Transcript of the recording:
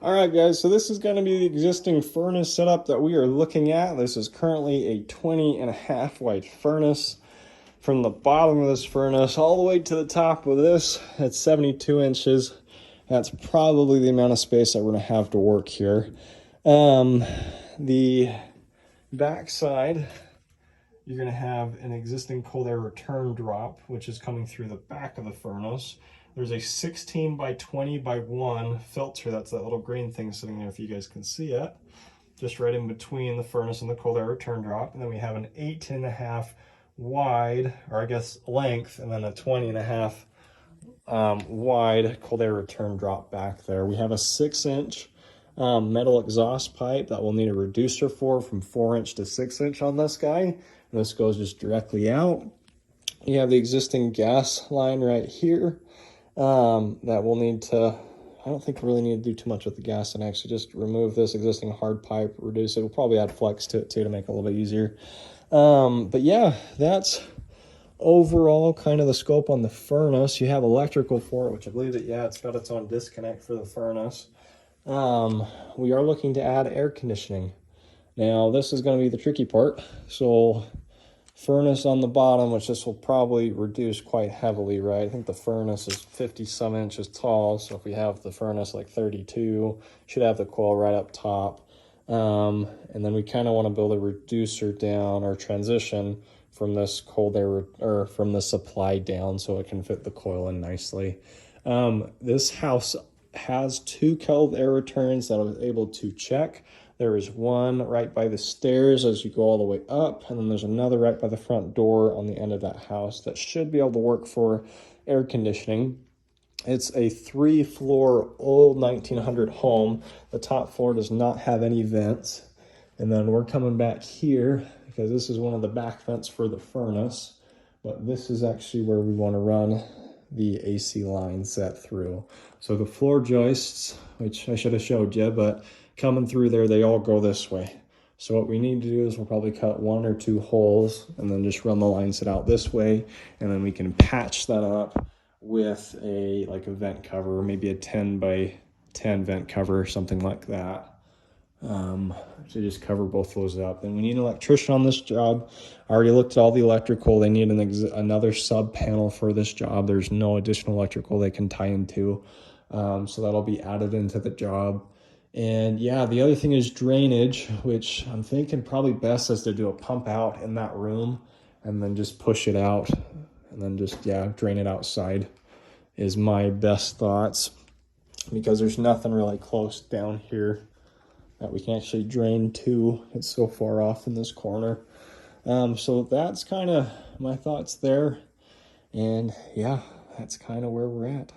All right, guys, so this is going to be the existing furnace setup that we are looking at. This is currently a 20.5 watt furnace. From the bottom of this furnace all the way to the top of this, it's 72 inches. That's probably the amount of space that we're going to have to work here. The back side, you're going to have an existing cold air return drop, which is coming through the back of the furnace. There's a 16 by 20 by 1 filter. That's that little green thing sitting there if you guys can see it. Just right in between the furnace and the cold air return drop. And then we have an 8.5 wide, or I guess length, and then a 20.5 wide cold air return drop back there. We have a 6-inch metal exhaust pipe that we'll need a reducer for from 4-inch to 6-inch on this guy. And this goes just directly out. You have the existing gas line right here that we'll need to, I don't think we really need to do too much with the gas and actually just remove this existing hard pipe, reduce it. We'll probably add flex to it too to make it a little bit easier. But yeah, that's overall kind of the scope on the furnace. You have electrical for it, which I believe that, yeah, it's got its own disconnect for the furnace. We are looking to add air conditioning. Now, this is going to be the tricky part. So furnace on the bottom, which this will probably reduce quite heavily, right? I think the furnace is 50 some inches tall. So if we have the furnace like 32, should have the coil right up top. And then we kind of want to build a reducer down or transition from this cold air or from the supply down so it can fit the coil in nicely. This house has 2 cold air returns that I was able to check. There is one right by the stairs as you go all the way up, and then there's another right by the front door on the end of that house that should be able to work for air conditioning. It's a 3-floor old 1900 home. The top floor does not have any vents. And then we're coming back here because this is one of the back vents for the furnace, but this is actually where we want to run the AC line set through. So the floor joists, which I should have showed you, but coming through there, they all go this way. So what we need to do is we'll probably cut 1 or 2 holes and then just run the line set out this way. And then we can patch that up with a vent cover, maybe a 10 by 10 vent cover or something like that. To just cover both those up. And we need an electrician on this job. I already looked at all the electrical. They need another sub panel for this job. There's no additional electrical they can tie into. So that'll be added into the job. And yeah, the other thing is drainage, which I'm thinking probably best is to do a pump out in that room and then just push it out and then just, yeah, drain it outside is my best thoughts, because there's nothing really close down here that we can actually drain to. It's so far off in this corner. So that's kind of my thoughts there. And yeah, that's kind of where we're at.